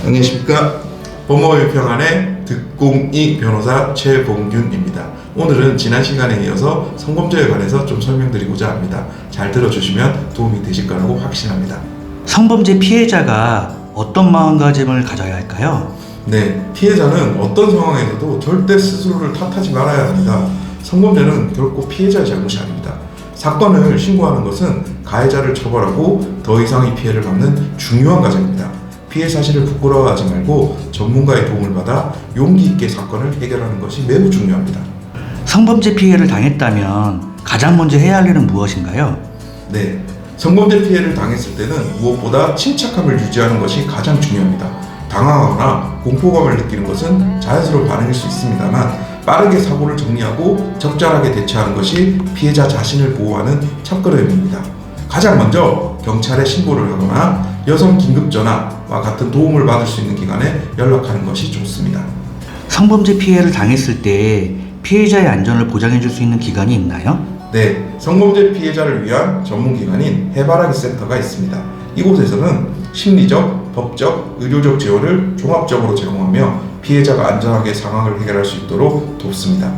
안녕하십니까. 법무법인 평안의 득공이 변호사 최봉균입니다. 오늘은 지난 시간에 이어서 성범죄에 관해서 좀 설명드리고자 합니다. 잘 들어주시면 도움이 되실 거라고 확신합니다. 성범죄 피해자가 어떤 마음가짐을 가져야 할까요? 네, 피해자는 어떤 상황에서도 절대 스스로를 탓하지 말아야 합니다. 성범죄는 결코 피해자의 잘못이 아닙니다. 사건을 신고하는 것은 가해자를 처벌하고 더 이상의 피해를 막는 중요한 과정입니다. 피해 사실을 부끄러워하지 말고 전문가의 도움을 받아 용기 있게 사건을 해결하는 것이 매우 중요합니다. 성범죄 피해를 당했다면 가장 먼저 해야 할 일은 무엇인가요? 네, 성범죄 피해를 당했을 때는 무엇보다 침착함을 유지하는 것이 가장 중요합니다. 당황하거나 공포감을 느끼는 것은 자연스러운 반응일 수 있습니다만 빠르게 사고를 정리하고 적절하게 대처하는 것이 피해자 자신을 보호하는 첫걸음입니다. 가장 먼저 경찰에 신고를 하거나 여성 긴급전화와 같은 도움을 받을 수 있는 기관에 연락하는 것이 좋습니다. 성범죄 피해를 당했을 때 피해자의 안전을 보장해 줄 수 있는 기관이 있나요? 네, 성범죄 피해자를 위한 전문기관인 해바라기 센터가 있습니다. 이곳에서는 심리적, 법적, 의료적 지원을 종합적으로 제공하며 피해자가 안전하게 상황을 해결할 수 있도록 돕습니다.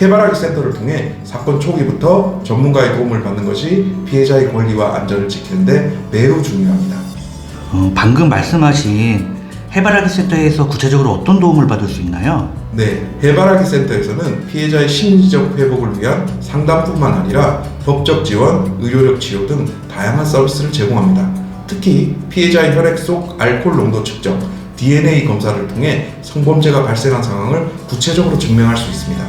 해바라기 센터를 통해 사건 초기부터 전문가의 도움을 받는 것이 피해자의 권리와 안전을 지키는 데 매우 중요합니다. 방금 말씀하신 해바라기 센터에서 구체적으로 어떤 도움을 받을 수 있나요? 네, 해바라기 센터에서는 피해자의 심리적 회복을 위한 상담뿐만 아니라 법적 지원, 의료적 치료 등 다양한 서비스를 제공합니다. 특히 피해자의 혈액 속 알코올 농도 측정, DNA 검사를 통해 성범죄가 발생한 상황을 구체적으로 증명할 수 있습니다.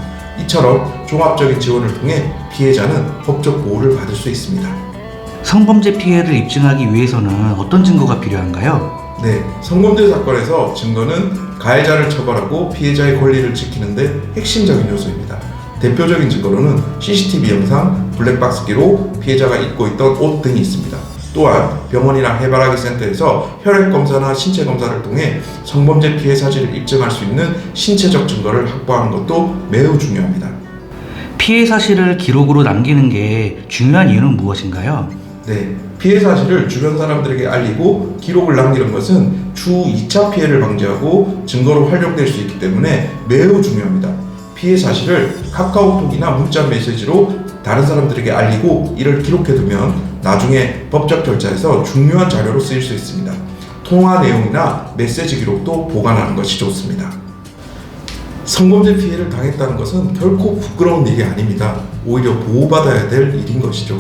이처럼 종합적인 지원을 통해 피해자는 법적 보호를 받을 수 있습니다. 성범죄 피해를 입증하기 위해서는 어떤 증거가 필요한가요? 네, 성범죄 사건에서 증거는 가해자를 처벌하고 피해자의 권리를 지키는 데 핵심적인 요소입니다. 대표적인 증거로는 CCTV 영상, 블랙박스 기록, 피해자가 입고 있던 옷 등이 있습니다. 또한 병원이나 해바라기 센터에서 혈액 검사나 신체 검사를 통해 성범죄 피해 사실을 입증할 수 있는 신체적 증거를 확보하는 것도 매우 중요합니다. 피해 사실을 기록으로 남기는 게 중요한 이유는 무엇인가요? 네, 피해 사실을 주변 사람들에게 알리고 기록을 남기는 것은 추후 2차 피해를 방지하고 증거로 활용될 수 있기 때문에 매우 중요합니다. 피해 사실을 카카오톡이나 문자 메시지로 다른 사람들에게 알리고 이를 기록해두면 나중에 법적 절차에서 중요한 자료로 쓰일 수 있습니다. 통화 내용이나 메시지 기록도 보관하는 것이 좋습니다. 성범죄 피해를 당했다는 것은 결코 부끄러운 일이 아닙니다. 오히려 보호받아야 될 일인 것이죠.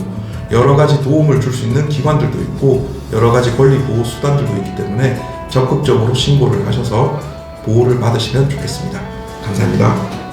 여러 가지 도움을 줄 수 있는 기관들도 있고 여러 가지 권리 보호 수단들도 있기 때문에 적극적으로 신고를 하셔서 보호를 받으시면 좋겠습니다. 감사합니다.